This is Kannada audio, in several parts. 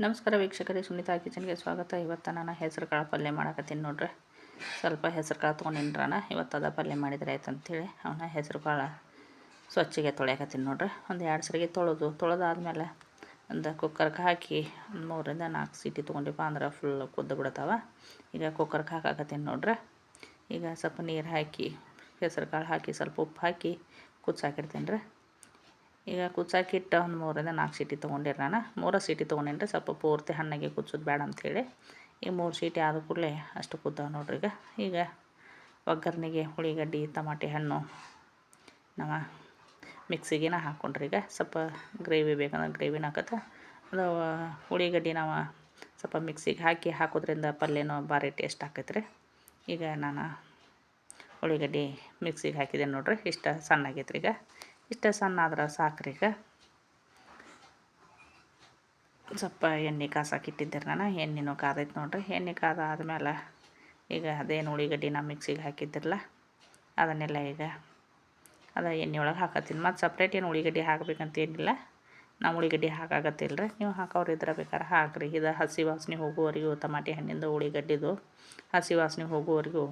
ನಮಸ್ಕಾರ ವೀಕ್ಷಕರೇ, ಸುನೀತಾ ಕಿಚನ್ಗೆ ಸ್ವಾಗತ. ಇವತ್ತು ನಾನು ಹೆಸರು ಕಾಳು ಪಲ್ಯ ಮಾಡಕತ್ತೀನಿ ನೋಡ್ರಿ. ಸ್ವಲ್ಪ ಹೆಸರು ಕಾಳು ತೊಗೊಂಡಿನ್ರಾನ ಇವತ್ತು ಅದ ಪಲ್ಯ ಮಾಡಿದ್ರೆ ಆಯ್ತು ಅಂತೇಳಿ ಅವನ್ನ ಹೆಸರು ಕಾಳು ಸ್ವಚ್ಛಗೆ ತೊಳೆಯಕತ್ತೀನಿ ನೋಡ್ರಿ. ಒಂದು 2 ಸರಿಗೆ ತೊಳೆದಾದ್ಮೇಲೆ ಒಂದು ಕುಕ್ಕರ್ಗೆ ಹಾಕಿ 3 ರಿಂದ 4 ಸೀಟಿ ತೊಗೊಂಡಿಪ್ಪ ಅಂದ್ರೆ ಫುಲ್ ಕುದ್ದು ಬಿಡ್ತಾವ. ಈಗ ಕುಕ್ಕರ್ಗೆ ಹಾಕಾಕತ್ತೀನಿ ನೋಡ್ರಿ. ಈಗ ಸ್ವಲ್ಪ ನೀರು ಹಾಕಿ ಹೆಸರು ಕಾಳು ಹಾಕಿ ಸ್ವಲ್ಪ ಉಪ್ಪು ಹಾಕಿ ಕುದಿಸಾಕಿಡ್ತೀನಿ ರೀ. ಈಗ ಕುದಿಸಾಕಿಟ್ಟು ಒಂದು 3 ರಿಂದ 4 ಸೀಟಿ ತೊಗೊಂಡಿರಿ. ನಾನು 3 ಸೀಟಿ ತೊಗೊಂಡೇನಿ. ಸ್ವಲ್ಪ ಪೂರ್ತಿ ಹಣ್ಣಾಗಿ ಕುದಿಸೋದು ಬೇಡ ಅಂಥೇಳಿ ಈಗ 3 ಸೀಟಿ ಆದ ಕೂಡಲೇ ಅಷ್ಟು ಕುದ್ದಾವ ನೋಡ್ರಿ. ಈಗ ಒಗ್ಗರಣೆಗೆ ಉಳ್ಳಿಗಡ್ಡಿ, ಟಮಾಟೆ ಹಣ್ಣು ನಾವು ಮಿಕ್ಸಿಗೆನ ಹಾಕ್ಕೊಂಡ್ರಿ. ಈಗ ಸ್ವಲ್ಪ ಗ್ರೇವಿ ಬೇಕಂದ್ರೆ ಗ್ರೇವಿನ ಹಾಕತ್ತೆ. ಅದು ಉಳ್ಳಿಗಡ್ಡಿ ನಾವು ಸ್ವಲ್ಪ ಮಿಕ್ಸಿಗೆ ಹಾಕೋದ್ರಿಂದ ಪಲ್ಯನೂ ಭಾರಿ ಟೇಸ್ಟ್ ಆಕೈತೆ ರೀ. ಈಗ ನಾನು ಉಳ್ಳಿಗಡ್ಡಿ ಮಿಕ್ಸಿಗೆ ಹಾಕಿದ್ದೇನೆ ನೋಡ್ರಿ. ಇಷ್ಟ ಸಣ್ಣ ಆಗೈತ್ರಿ. ಈಗ ಇಷ್ಟ ಸಣ್ಣ ಆದ್ರೆ ಸಾಕ್ರಿ. ಈಗ ಸ್ವಲ್ಪ ಎಣ್ಣೆ ಕಾಸಾಕಿಟ್ಟಿದ್ದೆ ನಾನು. ಎಣ್ಣೆನೂ ಕಾದೈತೆ ನೋಡ್ರಿ. ಎಣ್ಣೆ ಕಾದಾದ್ಮೇಲೆ ಈಗ ಅದೇನು ಉಳ್ಳಿಗಡ್ಡಿ ನಾವು ಮಿಕ್ಸಿಗೆ ಹಾಕಿದ್ದಿರಲ್ಲ ಅದನ್ನೆಲ್ಲ ಈಗ ಎಣ್ಣೆ ಒಳಗೆ ಹಾಕತ್ತೀನಿ. ಮತ್ತು ಸಪ್ರೇಟ್ ಏನು ಉಳ್ಳಿಗಡ್ಡಿ ಹಾಕಬೇಕಂತ ಏನಿಲ್ಲ. ನಾವು ಉಳ್ಳಿಗಡ್ಡಿ ಹಾಕಾಗತ್ತಿಲ್ಲ ರೀ. ನೀವು ಹಾಕೋರಿದ್ರೆ ಬೇಕಾದ್ರೆ ಹಾಕ್ರಿ. ಇದು ಹಸಿ ವಾಸನೆ ಹೋಗುವವರೆಗೂ ಟಮಾಟೆ ಹಣ್ಣಿಂದು ಉಳ್ಳಿಗಡ್ಡಿದು ಹಸಿ ವಾಸನೆ ಹೋಗುವವರೆಗೂ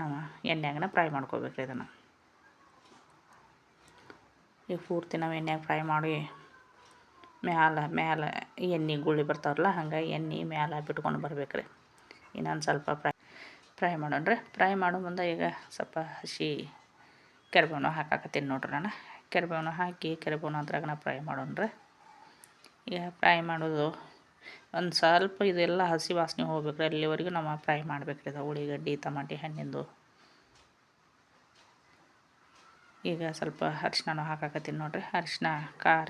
ನಾವು ಎಣ್ಣೆಯಾಗನ ಫ್ರೈ ಮಾಡ್ಕೋಬೇಕ್ರಿ. ಇದನ್ನು ಈಗ ಪೂರ್ತಿ ನಾವು ಎಣ್ಣೆಯಾಗ ಫ್ರೈ ಮಾಡಿ ಮ್ಯಾಲೆ ಎಣ್ಣೆ ಗುಳ್ಳಿ ಬರ್ತಾವ್ರಲ್ಲ, ಹಂಗಾಗಿ ಎಣ್ಣೆ ಮ್ಯಾಲೆ ಬಿಟ್ಕೊಂಡು ಬರ್ಬೇಕ್ರಿ. ಇನ್ನೊಂದು ಸ್ವಲ್ಪ ಫ್ರೈ ಮಾಡೋಣ್ರಿ. ಫ್ರೈ ಮಾಡೋ ಮುಂದೆ ಈಗ ಸ್ವಲ್ಪ ಹಸಿ ಕರಿಬೇವನ ಹಾಕಾಕತ್ತೀನಿ ನೋಡ್ರಿ. ನಾನು ಕರಿಬೇವನ ಹಾಕಿ ಕರಿಬೇವನ ಅದ್ರಾಗನ ಫ್ರೈ ಮಾಡೋಣ್ರಿ. ಈಗ ಫ್ರೈ ಮಾಡೋದು ಒಂದು ಸ್ವಲ್ಪ ಇದೆಲ್ಲ ಹಸಿ ವಾಸನೆ ಹೋಗ್ಬೇಕ್ರಿ. ಅಲ್ಲಿವರೆಗೂ ನಾವು ಫ್ರೈ ಮಾಡ್ಬೇಕ್ರಿ. ಇದು ಉಳ್ಳಿಗಡ್ಡಿ ಟಮಾಟೆ ಹಣ್ಣಿಂದು. ಈಗ ಸ್ವಲ್ಪ ಅರಿಶಿನ ಹಾಕಾಕತ್ತೀನಿ ನೋಡ್ರಿ. ಅರಿಶಿನ, ಖಾರ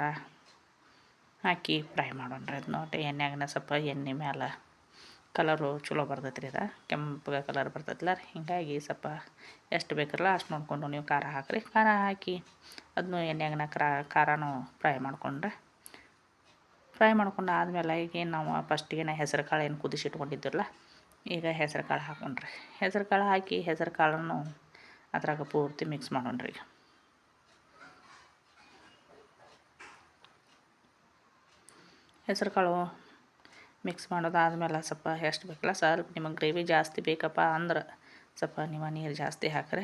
ಹಾಕಿ ಫ್ರೈ ಮಾಡೋಣ್ರಿ. ಅದು ನೋಡಿರಿ ಎಣ್ಣೆಯಾಗನ ಸ್ವಲ್ಪ ಎಣ್ಣೆ ಮ್ಯಾಲೆ ಕಲರು ಚಲೋ ಬರ್ತೈತೆ ರೀ. ಇದು ಕೆಂಪಗೆ ಕಲರ್ ಬರ್ತೈತಿಲ್ಲ ರೀ. ಹೀಗಾಗಿ ಸ್ವಲ್ಪ ಎಷ್ಟು ಬೇಕಿರಲ್ಲ ಅಷ್ಟು ನೋಡಿಕೊಂಡು ನೀವು ಖಾರ ಹಾಕಿರಿ. ಖಾರ ಹಾಕಿ ಅದನ್ನು ಎಣ್ಣೆಯಾಗನ ಖಾರನೂ ಫ್ರೈ ಮಾಡ್ಕೊಂಡ್ರೆ ಫ್ರೈ ಮಾಡ್ಕೊಂಡು ಆದಮೇಲೆ ಈಗೇನು ನಾವು ಫಸ್ಟಿಗೆ ಹೆಸರು ಕಾಳು ಏನು ಕುದಿಸಿಟ್ಕೊಂಡಿದ್ದಿರಲ್ಲ, ಈಗ ಹೆಸರು ಕಾಳು ಹಾಕೊಂಡ್ರಿ. ಹೆಸರು ಕಾಳು ಹಾಕಿ ಹೆಸರು ಕಾಳನ್ನು ಅದ್ರಾಗ ಪೂರ್ತಿ ಮಿಕ್ಸ್ ಮಾಡೋಣ್ರಿ. ಹೆಸರು ಕಾಳು ಮಿಕ್ಸ್ ಮಾಡೋದಾದ್ಮೇಲೆ ಸ್ವಲ್ಪ ಎಷ್ಟು ಬೇಕಲ್ಲ ಸ್ವಲ್ಪ ನಿಮಗೆ ಗ್ರೇವಿ ಜಾಸ್ತಿ ಬೇಕಪ್ಪ ಅಂದ್ರೆ ಸ್ವಲ್ಪ ನೀವು ನೀರು ಜಾಸ್ತಿ ಹಾಕ್ರಿ.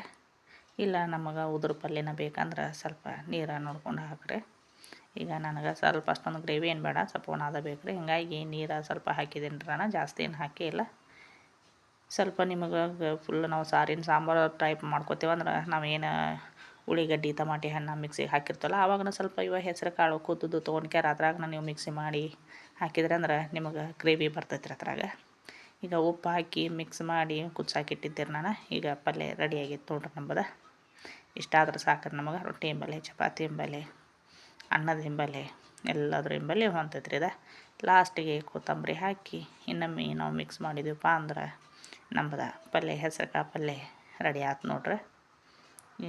ಇಲ್ಲ ನಮಗೆ ಉದುರು ಪಲ್ಯನ ಬೇಕಂದ್ರೆ ಸ್ವಲ್ಪ ನೀರು ನೋಡ್ಕೊಂಡು ಹಾಕ್ರಿ. ಈಗ ನನಗೆ ಸ್ವಲ್ಪ ಅಷ್ಟೊಂದು ಗ್ರೇವಿ ಏನು ಬೇಡ, ಸ್ವಲ್ಪ ಒಣದ ಬೇಕ್ರಿ. ಹಿಂಗಾಗಿ ನೀರು ಸ್ವಲ್ಪ ಹಾಕಿದ್ದೀನಿ ರೀ. ನಾನು ಜಾಸ್ತಿ ಏನು ಹಾಕಿಲ್ಲ. ಸ್ವಲ್ಪ ನಿಮಗೆ ಫುಲ್ ನಾವು ಸಾಂಬಾರು ಟೈಪ್ ಮಾಡ್ಕೋತೀವಂದ್ರೆ ನಾವೇನು ಉಳ್ಳಿಗಡ್ಡಿ ಟಮಾಟೆ ಹಣ್ಣು ಮಿಕ್ಸಿಗೆ ಹಾಕಿರ್ತಲ್ಲ ಆವಾಗನ ಸ್ವಲ್ಪ ಹೆಸರು ಕಾಳು ಕುದ್ದು ತೊಗೊಂಡ್ಕ್ಯಾರ ಅದ್ರಾಗ ನೀವು ಮಿಕ್ಸಿ ಮಾಡಿ ಹಾಕಿದ್ರೆ ಅಂದ್ರೆ ನಿಮಗೆ ಗ್ರೇವಿ ಬರ್ತೈತೆ ರೀ ಅದ್ರಾಗ. ಈಗ ಉಪ್ಪು ಹಾಕಿ ಮಿಕ್ಸ್ ಮಾಡಿ ಕುದಿಸಾಕಿಟ್ಟಿದ್ದೀರಿ ನಾನು. ಈಗ ಪಲ್ಯ ರೆಡಿಯಾಗಿತ್ತು ನೋಡ್ರಿ ನಮ್ಮದು. ಇಷ್ಟ ಆದ್ರೆ ಸಾಕ್ರಿ ನಮಗೆ. ರೊಟ್ಟಿ ಹಿಂಬಲೆ, ಚಪಾತಿ ಹಿಂಬಲೆ, ಅನ್ನದ ಹಿಂಬಲೆ ಎಲ್ಲದ್ರ ಹಿಂಬಲೆ ಹೊಂತೈತೆ ರೀ. ಇದು ಲಾಸ್ಟಿಗೆ ಕೊತ್ತಂಬರಿ ಹಾಕಿ ಇನ್ನೊಮ್ಮೆ ನಾವು ಮಿಕ್ಸ್ ಮಾಡಿದ್ದೀವಪ್ಪ ಅಂದ್ರೆ ನಮ್ಮದು ಪಲ್ಯ ಹೆಸರು ಕಾಳು ಪಲ್ಯ ರೆಡಿ ಆಯ್ತು ನೋಡ್ರಿ.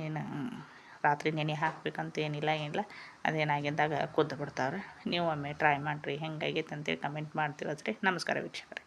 ಏನು ರಾತ್ರಿ ನೆನೆ ಹಾಕ್ಬೇಕಂತ ಏನಿಲ್ಲ. ಅದೇನಾಗಿದ್ದಾಗ ಕುದ್ದು ಬಿಡ್ತಾವ್ರಿ. ನೀವು ಒಮ್ಮೆ ಟ್ರೈ ಮಾಡಿರಿ. ಹೆಂಗಾಗೈತೆ ಅಂತೇಳಿ ಕಮೆಂಟ್ ಮಾಡ್ತೀವತ್ರಿ. ನಮಸ್ಕಾರ ವೀಕ್ಷಕರೇ.